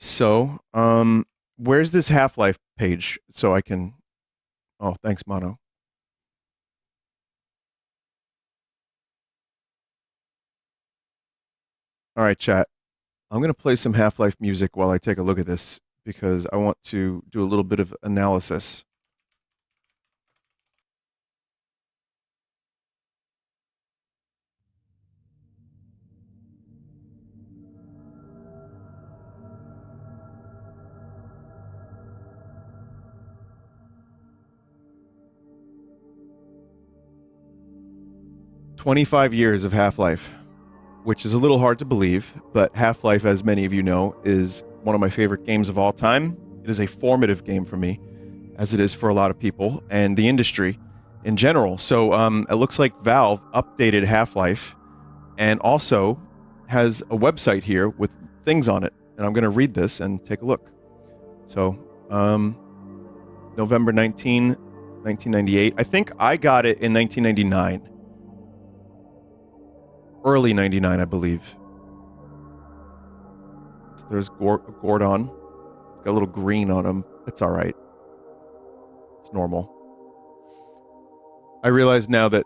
So, where's this Half-Life page so I can? Oh, thanks, Mono. All right, chat. I'm gonna play some Half-Life music while I take a look at this because I want to do a little bit of analysis. "25 years of Half-Life," which is a little hard to believe, but Half-Life, as many of you know, is one of my favorite games of all time. It is a formative game for me, as it is for a lot of people and the industry in general. So, it looks like Valve updated Half-Life and also has a website here with things on it. And I'm going to read this and take a look. So, November 19, 1998. I think I got it in 1999. Early 99, I believe. There's Gordon. Got a little green on him. It's all right. It's normal. I realize now that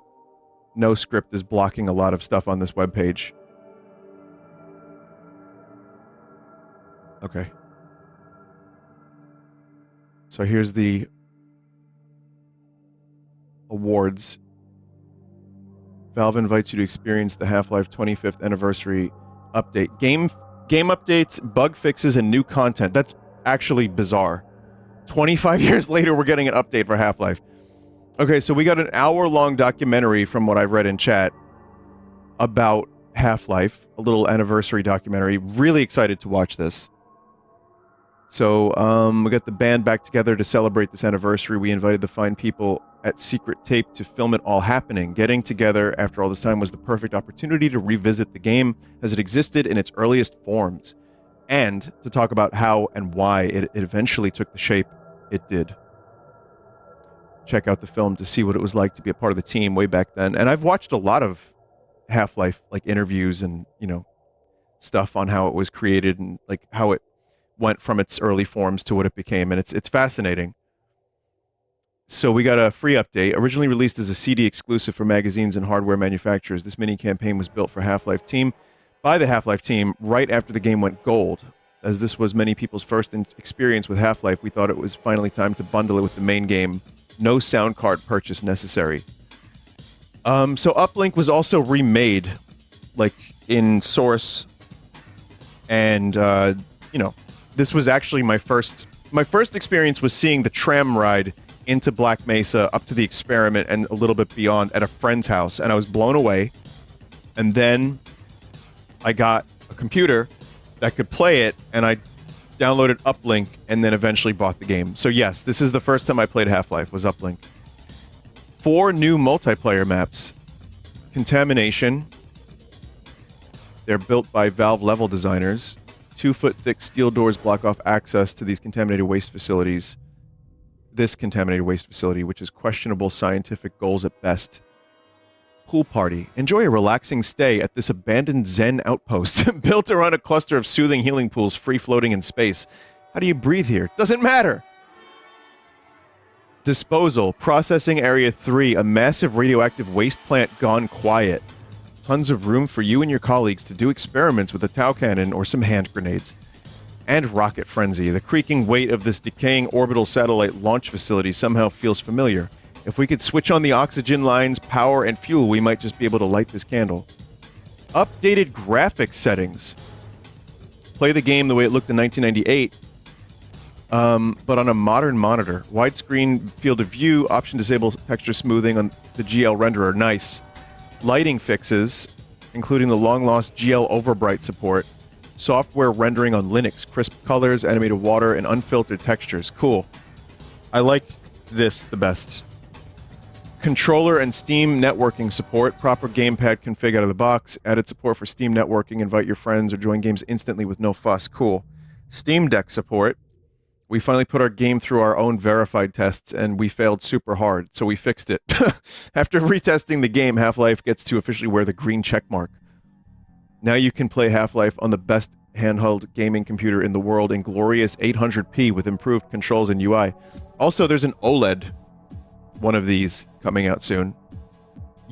no script is blocking a lot of stuff on this webpage. Okay. So here's the awards. Valve invites you to experience the Half-Life 25th anniversary update. Game updates, bug fixes, and new content. That's actually bizarre. 25 years later, we're getting an update for Half-Life. Okay, so we got an hour-long documentary from what I've read in chat about Half-Life, a little anniversary documentary. Really excited to watch this. So, we got the band back together to celebrate this anniversary. We invited the fine people at Secret Tape to film it all happening. Getting together after all this time was the perfect opportunity to revisit the game as it existed in its earliest forms, and to talk about how and why it eventually took the shape it did. Check out the film to see what it was like to be a part of the team way back then. And I've watched a lot of Half-Life, like, interviews and, stuff on how it was created and, like, how it went from its early forms to what it became, and it's fascinating. So we got a free update. Originally released as a CD exclusive for magazines and hardware manufacturers, this mini campaign was built for Half-Life team by the Half-Life team right after the game went gold. As this was many people's first experience with Half-Life, we thought it was finally time to bundle it with the main game. No sound card purchase necessary. So Uplink was also remade, like, in Source, and this was actually my first experience was seeing the tram ride into Black Mesa, up to the experiment, and a little bit beyond at a friend's house, and I was blown away. And then I got a computer that could play it, and I downloaded Uplink, and then eventually bought the game. So yes, this is the first time I played Half-Life, was Uplink. 4 new multiplayer maps. Contamination. They're built by Valve level designers. 2-foot-thick steel doors block off access to these contaminated waste facilities. This contaminated waste facility, which is questionable scientific goals at best. Pool party. Enjoy a relaxing stay at this abandoned Zen outpost, built around a cluster of soothing healing pools free-floating in space. How do you breathe here? Doesn't matter! Disposal. Processing Area 3, a massive radioactive waste plant gone quiet. Tons of room for you and your colleagues to do experiments with a Tau cannon or some hand grenades. And Rocket Frenzy. The creaking weight of this decaying orbital satellite launch facility somehow feels familiar. If we could switch on the oxygen lines, power, and fuel, we might just be able to light this candle. Updated graphics settings. Play the game the way it looked in 1998, but on a modern monitor. Widescreen field of view, option disable texture smoothing on the GL renderer. Nice. Lighting fixes, including the long-lost GL Overbright support. Software rendering on Linux, crisp colors, animated water, and unfiltered textures. Cool. I like this the best. Controller and Steam networking support. Proper gamepad config out of the box. Added support for Steam networking. Invite your friends or join games instantly with no fuss. Cool. Steam Deck support. We finally put our game through our own verified tests, and we failed super hard, so we fixed it. After retesting the game, Half-Life gets to officially wear the green checkmark. Now you can play Half-Life on the best handheld gaming computer in the world in glorious 800p with improved controls and UI. Also, there's an OLED, one of these, coming out soon.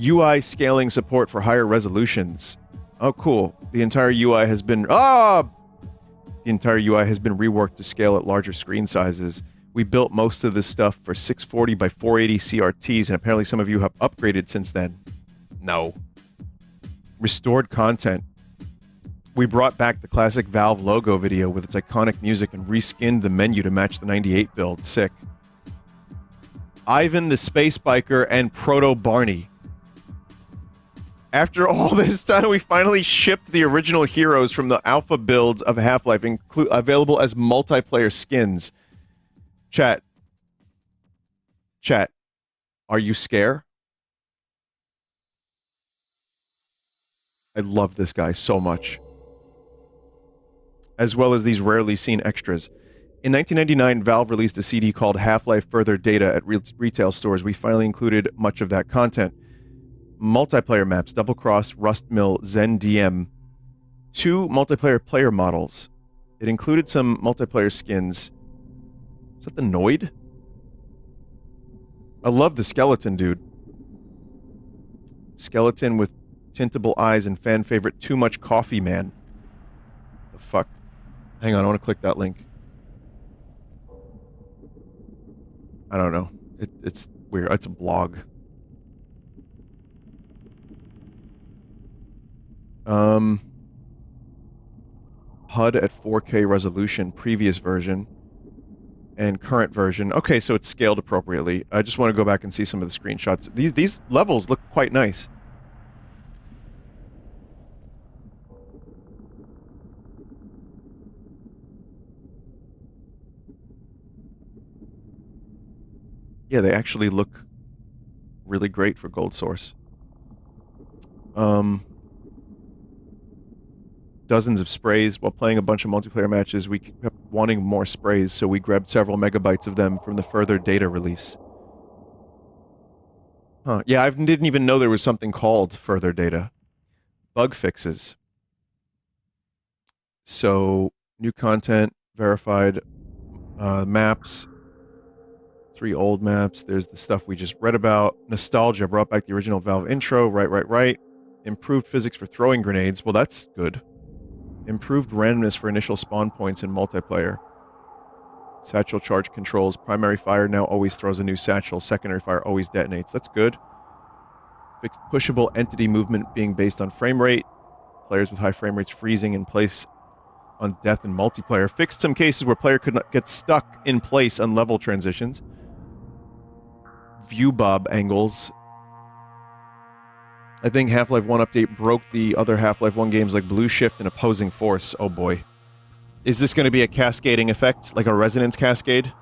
UI scaling support for higher resolutions. Oh, cool. The entire UI has been... The entire UI has been reworked to scale at larger screen sizes. We built most of this stuff for 640 by 480 CRTs, and apparently some of you have upgraded since then. No. Restored content. We brought back the classic Valve logo video with its iconic music and reskinned the menu to match the 98 build. Sick. Ivan the Space Biker and Proto Barney. After all this time, we finally shipped the original heroes from the alpha builds of Half-Life, available as multiplayer skins. Chat, are you scared? I love this guy so much. As well as these rarely seen extras. In 1999, Valve released a CD called Half-Life Further Data at retail stores. We finally included much of that content. Multiplayer maps, Double Cross, Rust Mill, Zen DM. 2 multiplayer player models. It included some multiplayer skins. Is that the Noid? I love the skeleton, dude. Skeleton with tintable eyes and fan favorite Too Much Coffee Man. The fuck? Hang on, I want to click that link. I don't know. It's weird. It's a blog. HUD at 4K resolution, previous version, and current version. Okay, so it's scaled appropriately. I just want to go back and see some of the screenshots. These levels look quite nice. Yeah, they actually look really great for Gold Source. Dozens of sprays. While playing a bunch of multiplayer matches, we kept wanting more sprays, so we grabbed several megabytes of them from the Further Data release. Huh. Yeah, I didn't even know there was something called Further Data. Bug fixes. So, new content, verified maps, 3 old maps. There's the stuff we just read about. Nostalgia brought back the original Valve intro. Right. Improved physics for throwing grenades. Well, that's good. Improved randomness for initial spawn points in multiplayer. Satchel charge controls. Primary fire now always throws a new satchel. Secondary fire always detonates. That's good. Fixed pushable entity movement being based on frame rate. Players with high frame rates freezing in place on death in multiplayer. Fixed some cases where player could not get stuck in place on level transitions. View bob angles. I think Half-Life 1 update broke the other Half-Life 1 games like Blue Shift and Opposing Force. Oh boy. Is this going to be a cascading effect? Like a resonance cascade?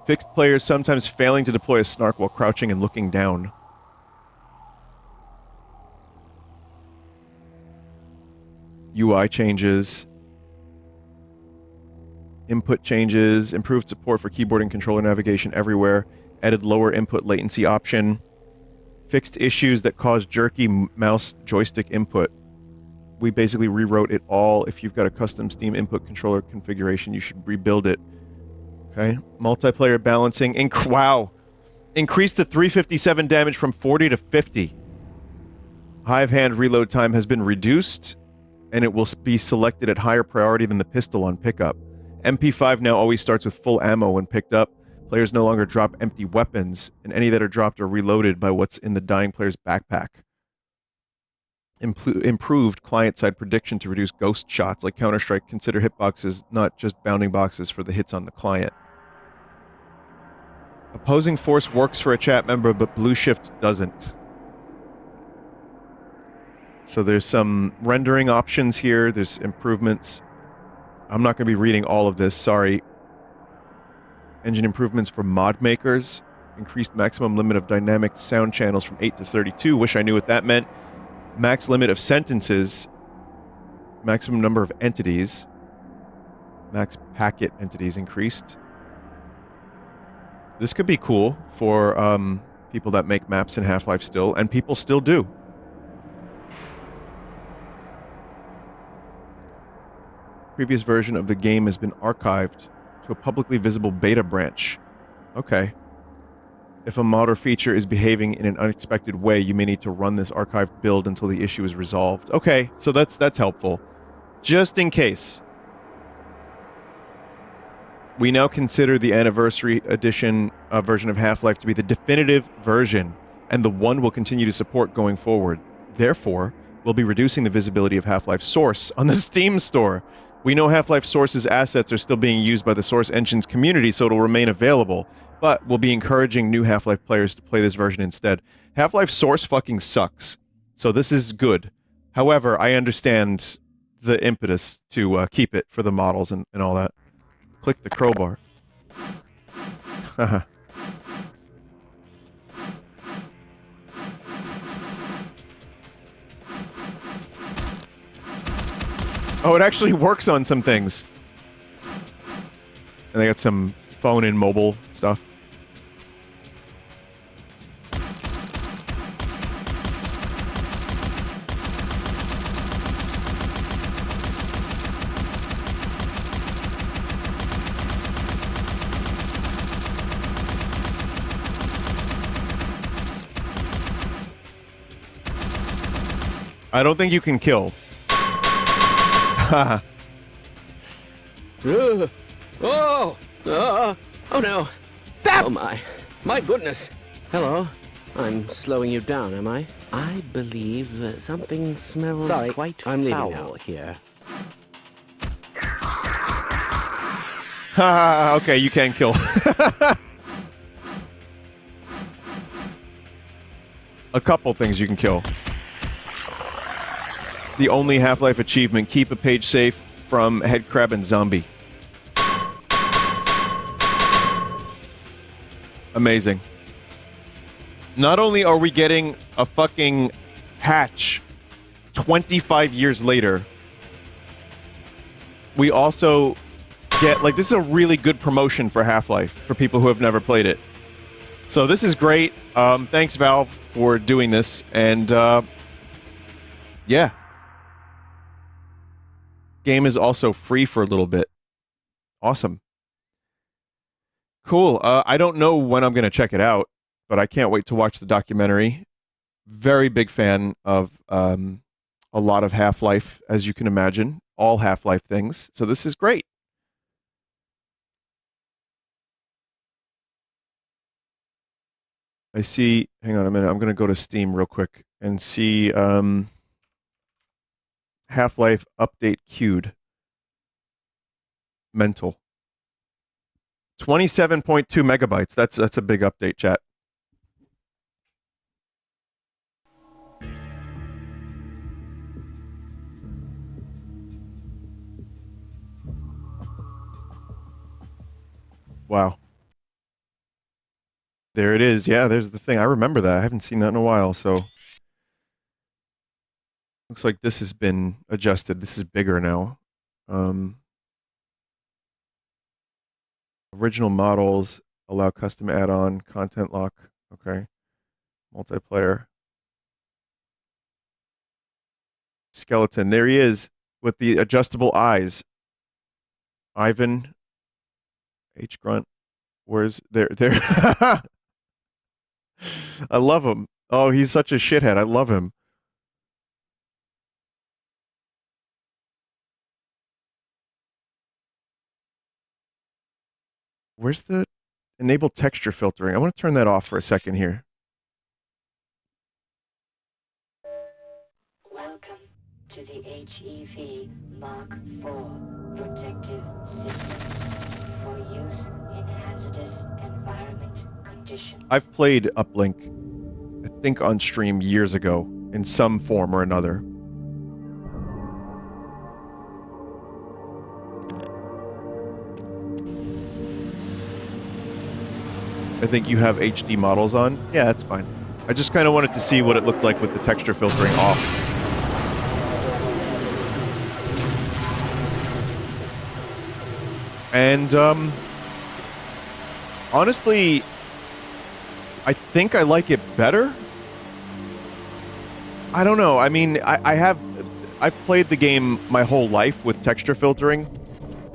Fixed players sometimes failing to deploy a snark while crouching and looking down. UI changes. Input changes. Improved support for keyboard and controller navigation everywhere. Added lower input latency option. Fixed issues that cause jerky mouse joystick input. We basically rewrote it all. If you've got a custom Steam input controller configuration, you should rebuild it. Okay. Multiplayer balancing. Wow. Increased the 357 damage from 40 to 50. Hive hand reload time has been reduced, and it will be selected at higher priority than the pistol on pickup. MP5 now always starts with full ammo when picked up. Players no longer drop empty weapons, and any that are dropped are reloaded by what's in the dying player's backpack. Improved client-side prediction to reduce ghost shots, like Counter-Strike. Consider hitboxes not just bounding boxes for the hits on the client. Opposing Force works for a chat member, but Blue Shift doesn't. So there's some rendering options here. There's improvements. I'm not going to be reading all of this, sorry. Engine improvements for mod makers. Increased maximum limit of dynamic sound channels from 8 to 32. Wish I knew what that meant. Max limit of sentences. Maximum number of entities. Max packet entities increased. This could be cool for people that make maps in Half-Life still, and people still do. previous version of the game has been archived to a publicly visible beta branch. Okay. If a mod or feature is behaving in an unexpected way, you may need to run this archived build until the issue is resolved. Okay, so that's helpful. Just in case. We now consider the Anniversary Edition version of Half-Life to be the definitive version, and the one we'll continue to support going forward. Therefore, we'll be reducing the visibility of Half-Life Source on the Steam store. We know Half-Life Source's assets are still being used by the Source Engine's community, so it'll remain available, but we'll be encouraging new Half-Life players to play this version instead. Half-Life Source fucking sucks, so this is good. However, I understand the impetus to keep it for the models and all that. Click the crowbar. Haha. Oh, it actually works on some things. And they got some phone and mobile stuff. I don't think you can kill. Haha. Oh no. Stop! Oh my goodness. Hello. I'm slowing you down, am I? I believe something smells quite foul here. Haha, okay, you can kill. A couple things you can kill. The only Half-Life achievement, keep a page safe from headcrab and zombie. Amazing. Not only are we getting a fucking patch 25 years later, we also get, like, this is a really good promotion for Half-Life, for people who have never played it. So this is great. Thanks, Valve, for doing this, and, yeah. Game is also free for a little bit. Awesome. Cool. I don't know when I'm going to check it out, but I can't wait to watch the documentary. Very big fan of a lot of Half-Life, as you can imagine. All Half-Life things. So this is great. I see... Hang on a minute. I'm going to go to Steam real quick and see... Half-Life update queued. Mental. 27.2 megabytes. That's a big update, chat. Wow. There it is. Yeah, there's the thing. I remember that. I haven't seen that in a while, so... Looks like this has been adjusted. This is bigger now. Original models allow custom add-on, content lock. Okay. Multiplayer. Skeleton. There he is with the adjustable eyes. Ivan. H. Grunt. Where's... There. I love him. Oh, he's such a shithead. I love him. Where's the enable texture filtering? I want to turn that off for a second here. Welcome to the HEV Mark IV protective system for use in hazardous environment conditions. I've played Uplink, I think on stream years ago, in some form or another. I think you have HD models on. Yeah, that's fine. I just kind of wanted to see what it looked like with the texture filtering off. And, honestly, I think I like it better. I don't know. I mean, I I've played the game my whole life with texture filtering.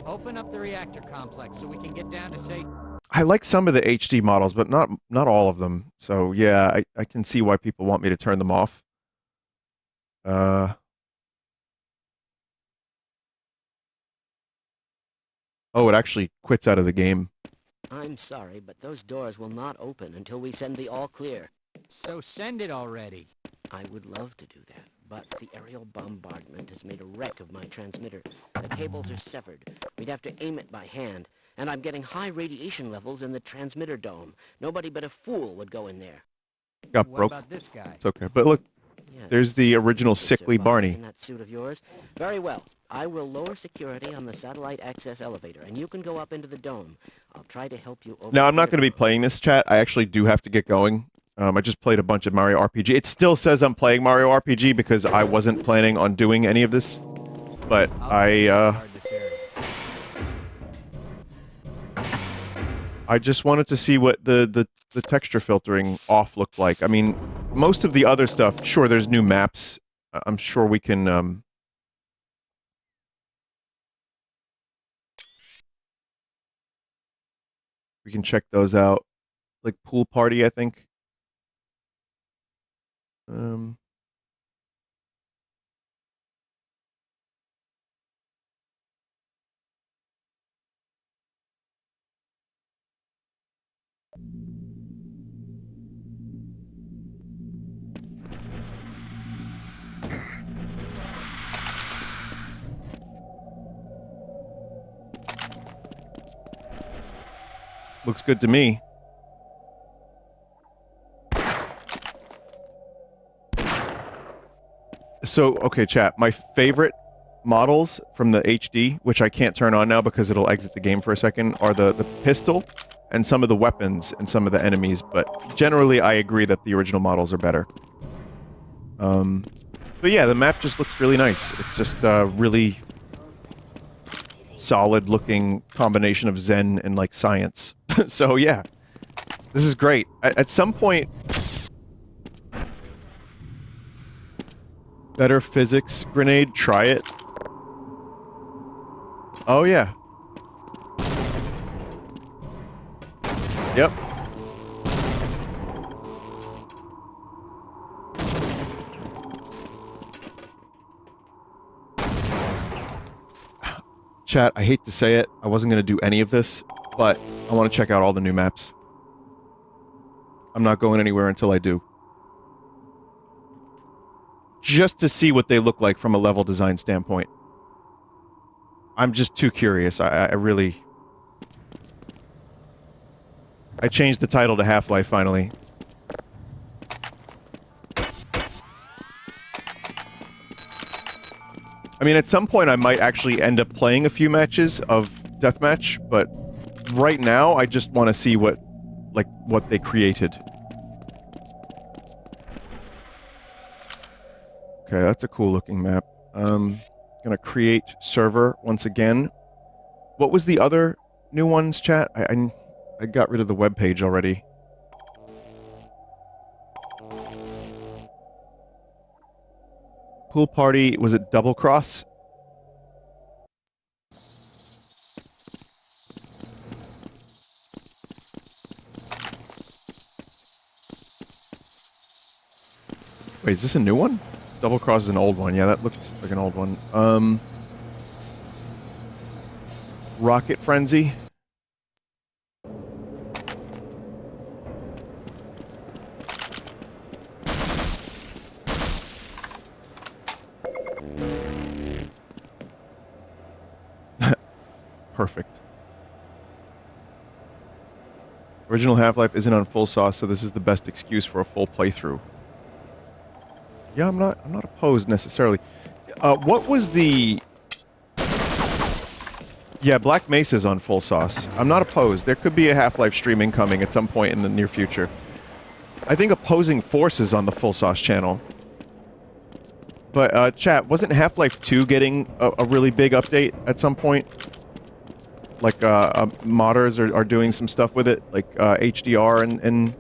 Open up the reactor complex so we can get down to safe. I like some of the HD models, but not all of them. So yeah, I can see why people want me to turn them off. Oh, it actually quits out of the game. I'm sorry, but those doors will not open until we send the all clear. So send it already. I would love to do that, but the aerial bombardment has made a wreck of my transmitter. The cables are severed. We'd have to aim it by hand, and I'm getting high radiation levels in the transmitter dome. Nobody but a fool would go in there. Got What broke. about this guy? It's okay. But look, Yes. there's the original You sickly survived Barney. in that suit of yours. Very well. I will lower security on the satellite access elevator, and you can go up into the dome. I'll try to help you over. Now, I'm not going to be playing this, chat. I actually do have to get going. I just played a bunch of Mario RPG. It still says I'm playing Mario RPG because I wasn't planning on doing any of this. But I just wanted to see what the texture filtering off looked like. I mean, most of the other stuff, sure, there's new maps. I'm sure we can, we can check those out. Like Pool Party, I think. Looks good to me. So, okay, chat. My favorite models from the HD, which I can't turn on now because it'll exit the game for a second, are the pistol and some of the weapons and some of the enemies. But generally, I agree that the original models are better. But yeah, the map just looks really nice. It's just a really solid-looking combination of Zen and, like, science. So, yeah. This is great. At some point... Better physics grenade, try it. Oh, yeah. Yep. Chat, I hate to say it, I wasn't going to do any of this, but I want to check out all the new maps. I'm not going anywhere until I do. Just to see what they look like from a level design standpoint. I'm just too curious. I really... I changed the title to Half-Life, finally. I mean, at some point I might actually end up playing a few matches of Deathmatch, but right now I just want to see what they created. Okay, that's a cool looking map. Gonna create server once again. What was the other new ones, chat? I got rid of the web page already. Pool Party, was it Double Cross? Wait, is this a new one? Double Cross is an old one. Yeah, that looks like an old one. Rocket Frenzy. Perfect. Original Half-Life isn't on full sauce, so this is the best excuse for a full playthrough. Yeah, I'm not opposed necessarily. What was the... Yeah, Black Mesa's on full sauce. I'm not opposed. There could be a Half-Life stream incoming at some point in the near future. I think Opposing Forces on the full sauce channel. But, chat, wasn't Half-Life 2 getting a really big update at some point? Like, modders are doing some stuff with it, like, HDR and...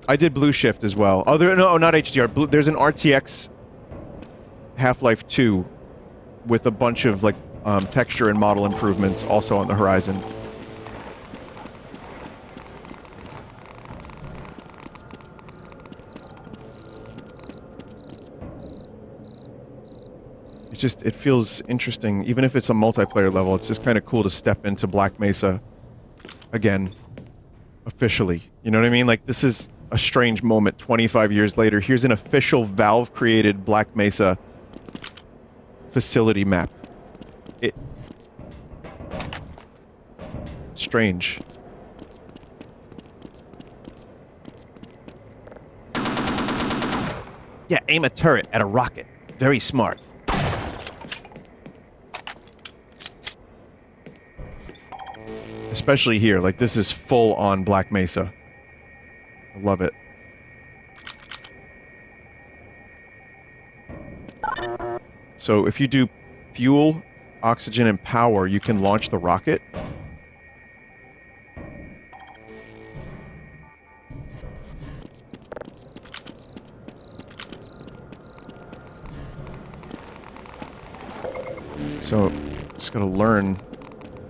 I did Blue Shift as well. Oh, no, not HDR. There's an RTX Half-Life 2 with a bunch of like texture and model improvements also on the horizon. It feels interesting. Even if it's a multiplayer level, it's just kind of cool to step into Black Mesa again, officially. You know what I mean? Like, this is a strange moment 25 years later. Here's an official Valve-created Black Mesa facility map. Strange. Yeah, aim a turret at a rocket. Very smart. Especially here, like this is full on Black Mesa. I love it. So if you do fuel, oxygen, and power, you can launch the rocket. So, just gotta learn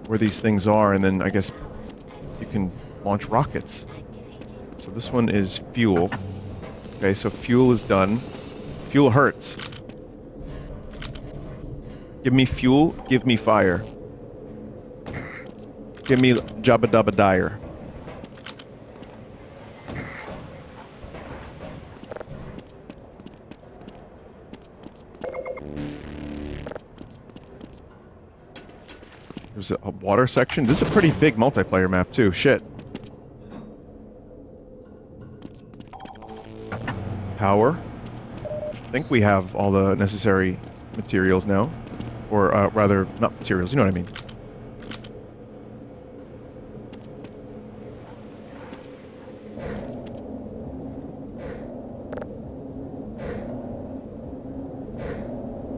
where these things are, and then I guess you can launch rockets. So this one is fuel. Okay, so fuel is done. Fuel hurts. Give me fuel, give me fire. Give me Jabba Dabba Dyer. There's a water section. This is a pretty big multiplayer map, too. Shit. Power. I think we have all the necessary materials now. Or, rather, not materials, you know what I mean.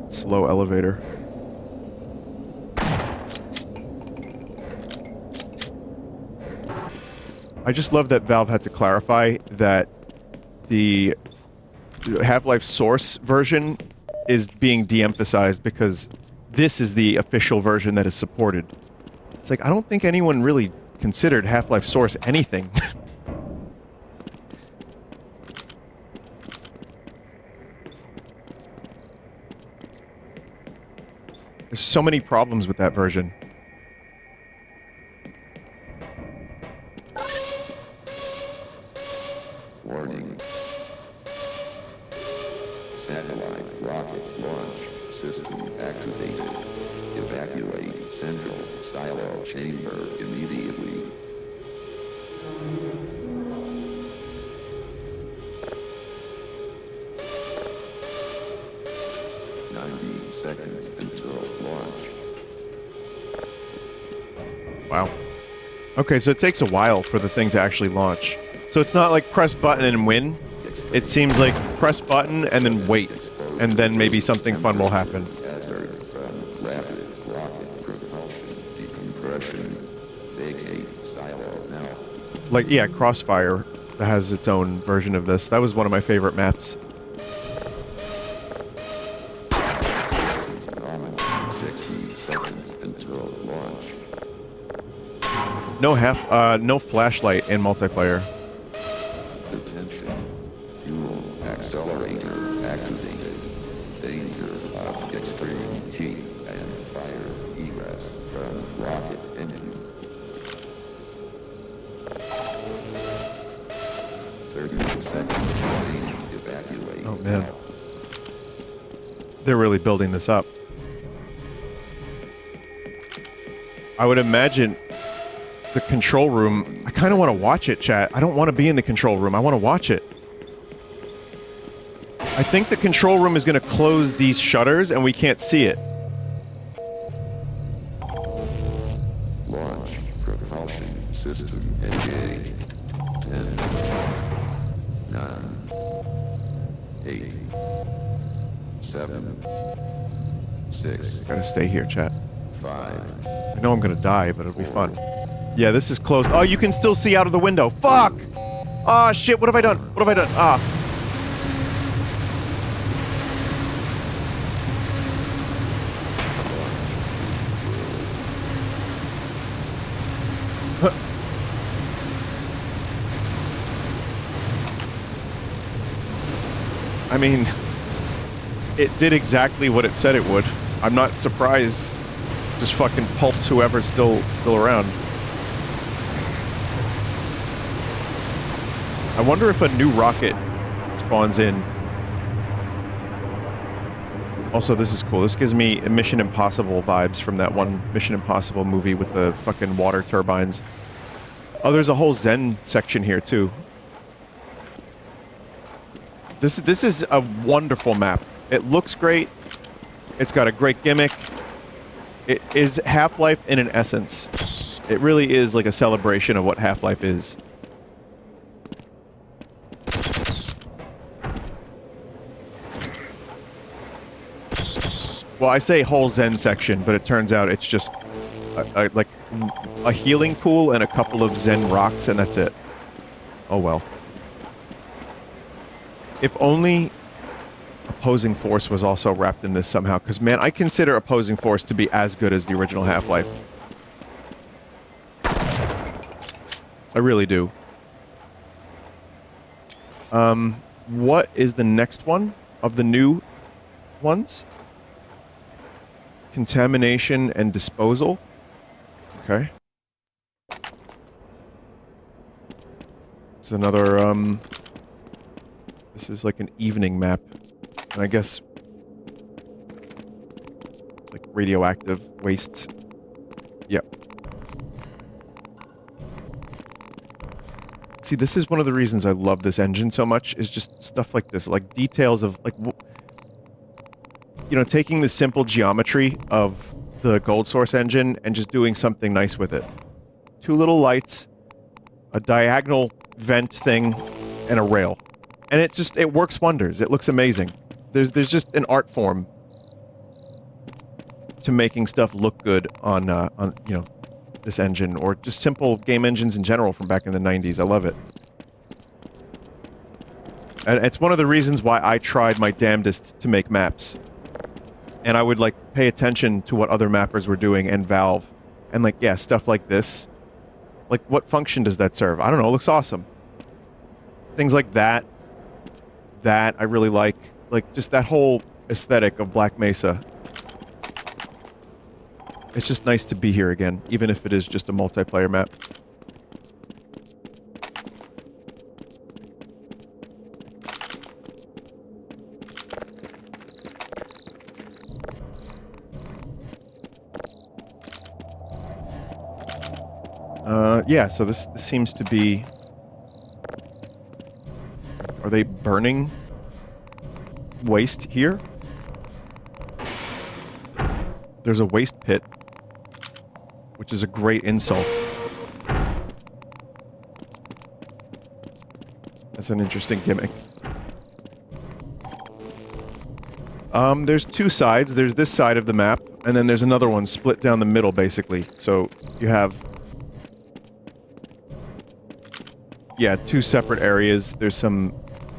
Slow elevator. I just love that Valve had to clarify that the Half-Life Source version is being de-emphasized because this is the official version that is supported. It's like, I don't think anyone really considered Half-Life Source anything. There's so many problems with that version. Warning. Satellite rocket launch system activated. Evacuate central silo chamber immediately. Seconds until launch. Wow. Okay, so it takes a while for the thing to actually launch. So it's not like press button and win. It seems like press button and then wait, and then maybe something fun will happen. Hazard from rapid rocket propulsion decompression. Vacate silo now. Like, yeah, Crossfire has its own version of this. That was one of my favorite maps. 60 seconds until launch. No flashlight in multiplayer. Attention. Fuel accelerator activated. Danger of extreme heat and fire egress from rocket engine. 30 seconds remaining. Evacuate. Oh man. They're really building this up. I would imagine the control room... I kind of want to watch it, chat. I don't want to be in the control room. I want to watch it. I think the control room is going to close these shutters and we can't see it. Launch propulsion system engaged. 10, 9, 8, 7, 6. Gotta stay here, chat. 5. I know I'm gonna die, but it'll be fun. Yeah, this is close. Oh, you can still see out of the window. Fuck! Ah, shit, what have I done? What have I done? Ah. Huh. I mean, it did exactly what it said it would. I'm not surprised. Just fucking pulps whoever's still around. I wonder if a new rocket spawns in. Also, this is cool. This gives me Mission Impossible vibes from that one Mission Impossible movie with the fucking water turbines. Oh, there's a whole Zen section here, too. This is a wonderful map. It looks great. It's got a great gimmick. It is Half-Life in an essence. It really is like a celebration of what Half-Life is. Well, I say whole Zen section, but it turns out it's just like a healing pool and a couple of Zen rocks, and that's it. Oh well. If only Opposing Force was also wrapped in this somehow, because man, I consider Opposing Force to be as good as the original Half-Life. I really do. What is the next one of the new ones? Contamination and disposal. Okay. It's another, this is like an evening map. And I guess it's like radioactive wastes. Yep. See, this is one of the reasons I love this engine so much, is just stuff like this, like details of, like, you know, taking the simple geometry of the Gold Source engine and just doing something nice with it. Two little lights, a diagonal vent thing, and a rail. And it works wonders. It looks amazing. There's just an art form to making stuff look good on you know, this engine, or just simple game engines in general from back in the 90s. I love it. And it's one of the reasons why I tried my damnedest to make maps. And I would, like, pay attention to what other mappers were doing, and Valve. And, like, yeah, stuff like this. Like, what function does that serve? I don't know, it looks awesome. Things like that. That I really like. Like, just that whole aesthetic of Black Mesa. It's just nice to be here again, even if it is just a multiplayer map. Yeah, so this seems to be... Are they burning waste here? There's a waste pit, which is a great insult. That's an interesting gimmick. There's two sides. There's this side of the map, and then there's another one split down the middle, basically. So you have... Yeah, two separate areas. There's some,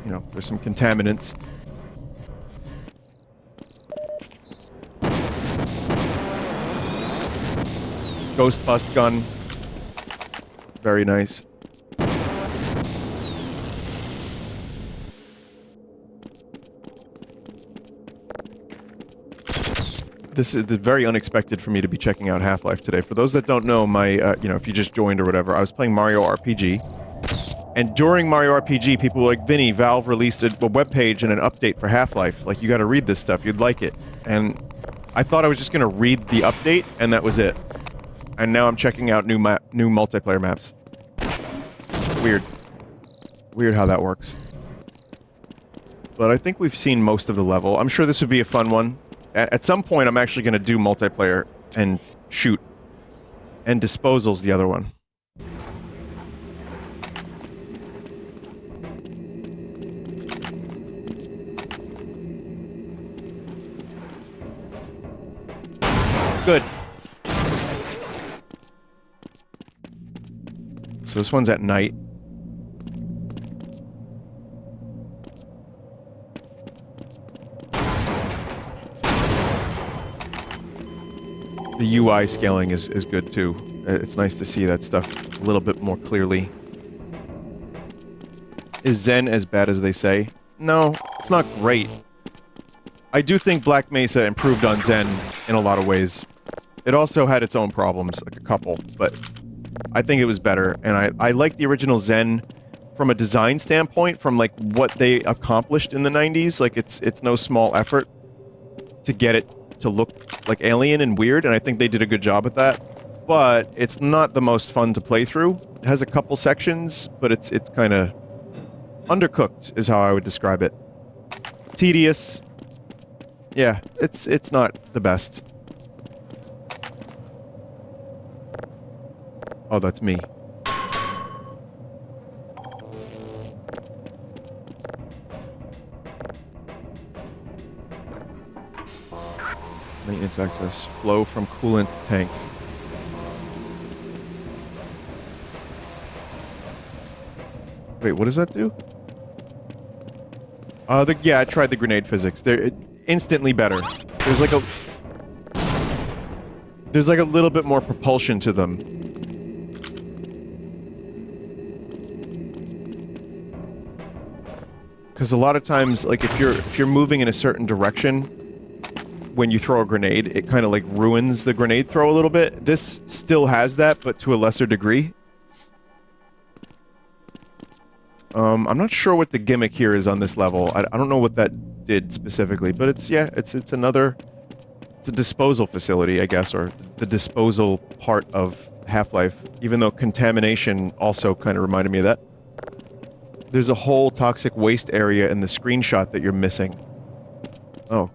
you know, there's some contaminants. Ghost bust gun. Very nice. This is very unexpected for me to be checking out Half-Life today. For those that don't know, my, you know, if you just joined or whatever, I was playing Mario RPG. And during Mario RPG, people were like, Vinny, Valve released a webpage and an update for Half-Life. Like, you gotta read this stuff, you'd like it. And I thought I was just gonna read the update, and that was it. And now I'm checking out new multiplayer maps. Weird. Weird how that works. But I think we've seen most of the level. I'm sure this would be a fun one. At some point, I'm actually gonna do multiplayer and shoot. And Disposal's the other one. Good. So this one's at night. The UI scaling is good too. It's nice to see that stuff a little bit more clearly. Is Zen as bad as they say? No, it's not great. I do think Black Mesa improved on Zen in a lot of ways. It also had its own problems, like a couple, but I think it was better, and I like the original Zen from a design standpoint, from like what they accomplished in the 90s. Like it's no small effort to get it to look like alien and weird, and I think they did a good job at that. But it's not the most fun to play through. It has a couple sections, but it's kind of undercooked is how I would describe it. Tedious. Yeah, it's not the best. Oh, that's me. Maintenance access. Flow from coolant tank. Wait, what does that do? Yeah, I tried the grenade physics. They're instantly better. There's like a little bit more propulsion to them. Because a lot of times, like, if you're moving in a certain direction, when you throw a grenade, it kind of, like, ruins the grenade throw a little bit. This still has that, but to a lesser degree. I'm not sure what the gimmick here is on this level. I don't know what that did specifically, but it's a disposal facility, I guess, or the disposal part of Half-Life, even though contamination also kind of reminded me of that. There's a whole toxic waste area in the screenshot that you're missing. Oh.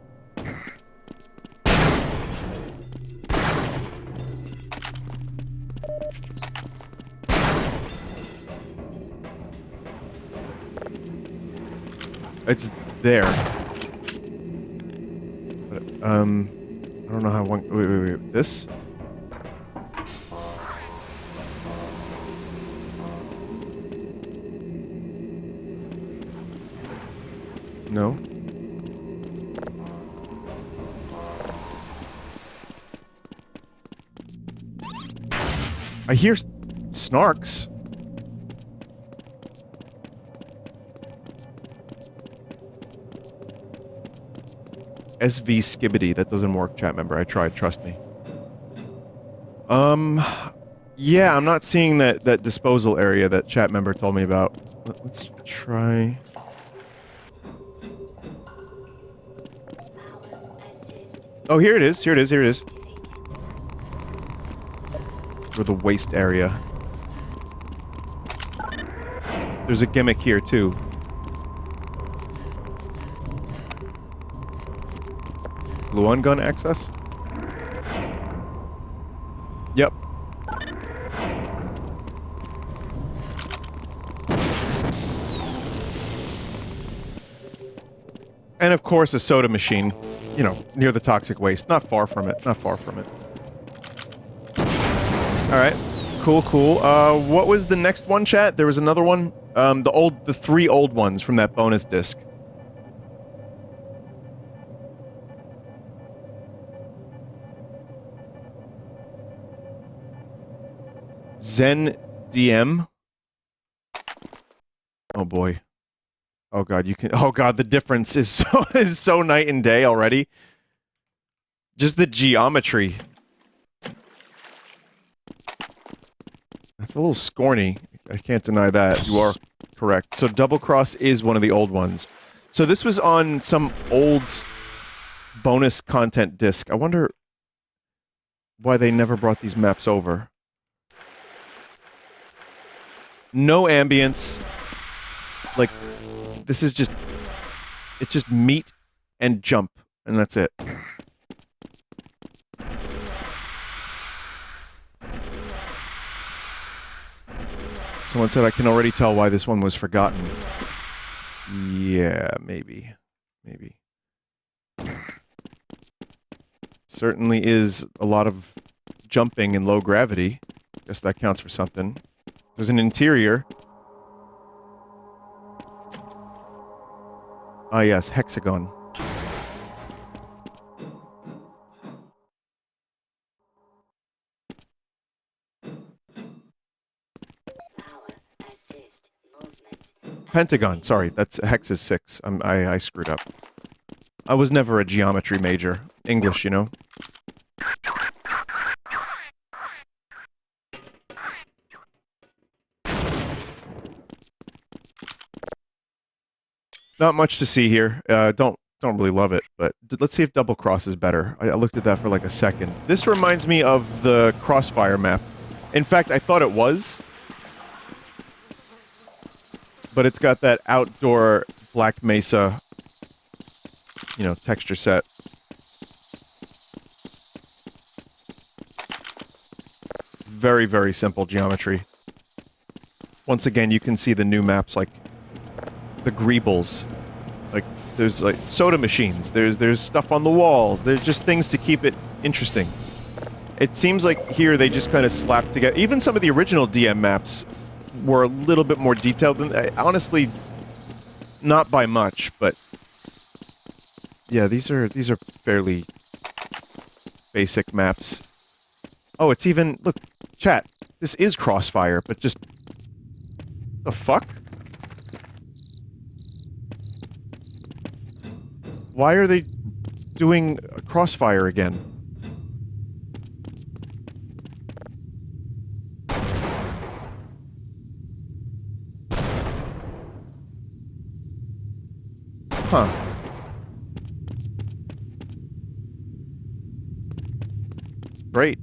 It's there. But, I don't know how one... Wait. This? No. I hear snarks. SV Skibbity. That doesn't work, chat member. I tried, trust me. Yeah, I'm not seeing that disposal area that chat member told me about. Let's try... Oh, here it is. Here it is. Or the waste area. There's a gimmick here, too. Gluon gun access? Yep. And of course, a soda machine. You know, near the toxic waste. Not far from it. Alright. Cool. What was the next one, chat? There was another one? The 3 old ones from that bonus disc. Zen DM? Oh boy. Oh god, oh god, the difference is so night and day already. Just the geometry. That's a little scorny. I can't deny that. You are correct. So Double Cross is one of the old ones. So this was on some old bonus content disc. I wonder why they never brought these maps over. No ambience. Like, this is just... It's just meat and jump, and that's it. Someone said I can already tell why this one was forgotten. Yeah, maybe. Certainly is a lot of jumping in low gravity. Guess that counts for something. There's an interior. Ah yes, hexagon. Pentagon, sorry, that's hex is 6. I screwed up. I was never a geometry major. English, you know? Not much to see here. Don't really love it, but let's see if Double Cross is better. I looked at that for like a second. This reminds me of the Crossfire map. In fact, I thought it was. But it's got that outdoor Black Mesa, you know, texture set. Very, very simple geometry. Once again, you can see the new maps, like the greebles. Like, there's like soda machines, there's stuff on the walls, there's just things to keep it interesting. It seems like here they just kind of slapped together. Even some of the original DM maps were a little bit more detailed than, honestly, not by much, but yeah, these are fairly basic maps. Oh, it's even, look, chat, this is Crossfire, but just the fuck? Why are they doing Crossfire again? Huh. Great.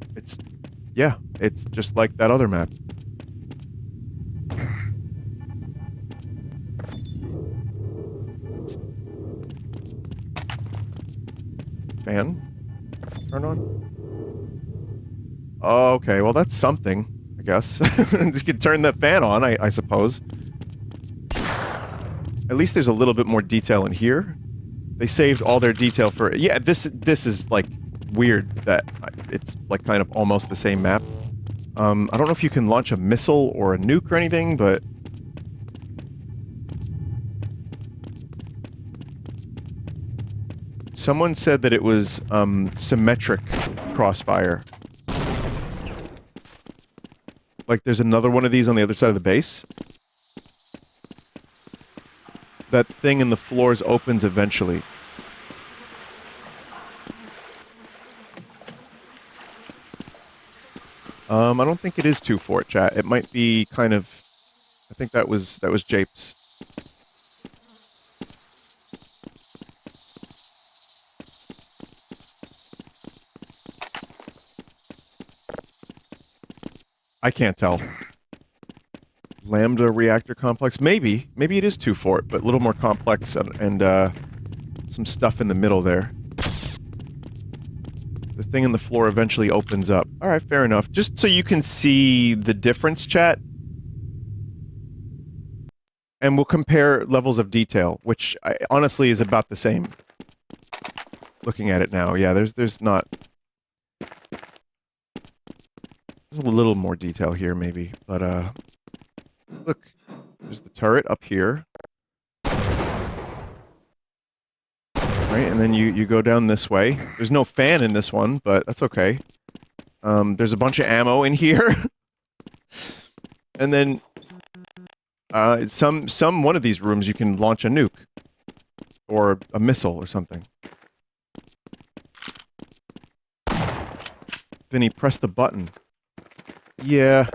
Yeah, it's just like that other map. Fan? Turn on? Okay, well that's something, I guess. You could turn that fan on, I suppose. At least there's a little bit more detail in here. They saved all their detail for... Yeah, this is, like, weird that it's, like, kind of almost the same map. I don't know if you can launch a missile or a nuke or anything, but... Someone said that it was, symmetric Crossfire. Like, there's another one of these on the other side of the base. That thing in the floors opens eventually. I don't think it is 2-4, chat. It might be kind of... I think that was Japes. I can't tell. Lambda reactor complex? Maybe. Maybe it is 2-4, but a little more complex and some stuff in the middle there. The thing in the floor eventually opens up. Alright, fair enough. Just so you can see the difference, chat. And we'll compare levels of detail, which honestly is about the same. Looking at it now, yeah, there's not... There's a little more detail here, maybe, but, look, there's the turret up here. Right, and then you go down this way. There's no fan in this one, but that's okay. There's a bunch of ammo in here. And then, one of these rooms you can launch a nuke. Or a missile or something. Vinny, press the button. Yeah.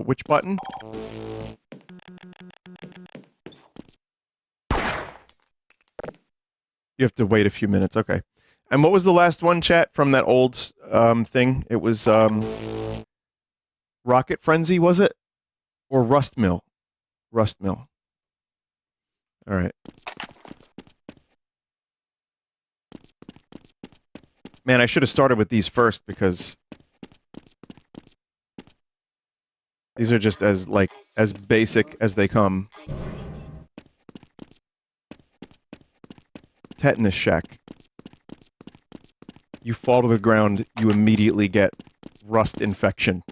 Which button? You have to wait a few minutes, okay. And what was the last one, chat, from that old, thing? It was, Rocket Frenzy, was it? Or Rust Mill? Rust Mill. Alright. Man, I should have started with these first, because... These are just as basic as they come. Tetanus shack. You fall to the ground, you immediately get rust infection.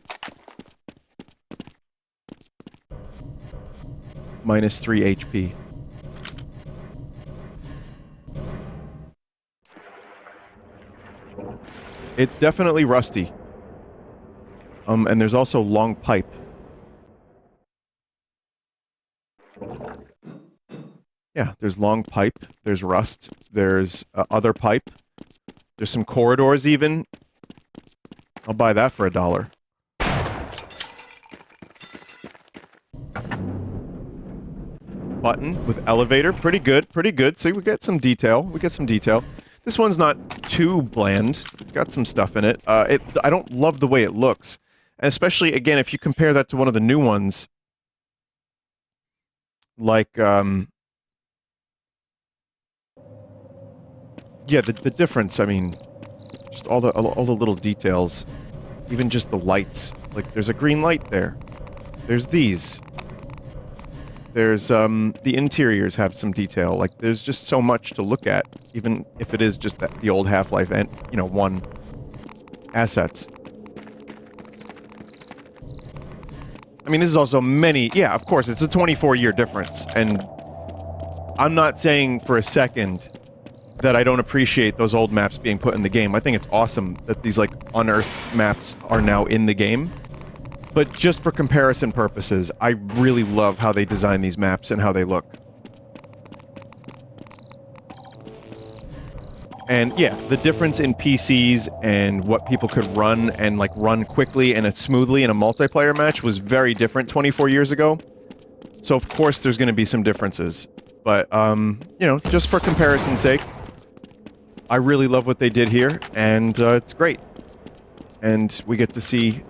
-3 HP. It's definitely rusty. And there's also long pipe. Yeah, there's long pipe, there's rust, there's other pipe, there's some corridors even. I'll buy that for $1. Button with elevator, pretty good, pretty good. So we get some detail, This one's not too bland. It's got some stuff in it. I don't love the way it looks. And especially, again, if you compare that to one of the new ones, like, yeah, the difference, I mean, just all the little details. Even just the lights. Like, there's a green light there. There's these. There's, the interiors have some detail. Like, there's just so much to look at, even if it is just the old Half-Life and, 1 assets. I mean, this is also yeah, of course, it's a 24-year difference, and I'm not saying for a second that I don't appreciate those old maps being put in the game. I think it's awesome that these, like, unearthed maps are now in the game. But just for comparison purposes, I really love how they design these maps and how they look. And yeah, the difference in PCs and what people could run and, like, run quickly and smoothly in a multiplayer match was very different 24 years ago. So of course there's going to be some differences. But, just for comparison's sake, I really love what they did here, and it's great. And we get to see,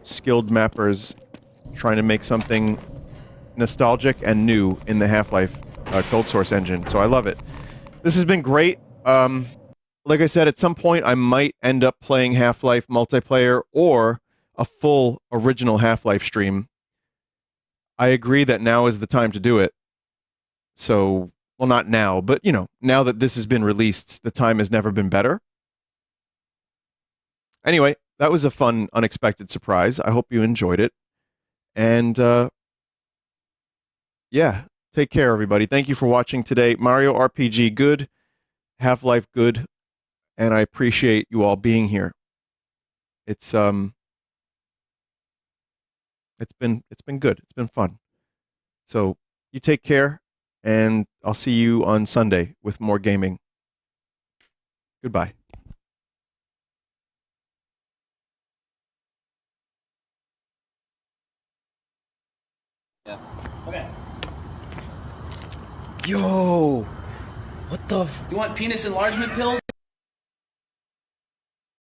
skilled mappers trying to make something nostalgic and new in the Half-Life Cold Source engine. So I love it. This has been great. Like I said, at some point I might end up playing Half-Life multiplayer or a full original Half-Life stream. I agree that now is the time to do it. So, well, not now, but, now that this has been released, the time has never been better. Anyway, that was a fun, unexpected surprise. I hope you enjoyed it. And, yeah, take care, everybody. Thank you for watching today. Mario RPG, good. Half-Life, good. And I appreciate you all being here. It's been good. It's been fun. So, you take care, and I'll see you on Sunday with more gaming. Goodbye. Yeah. Okay. Yo! What the You want penis enlargement pills?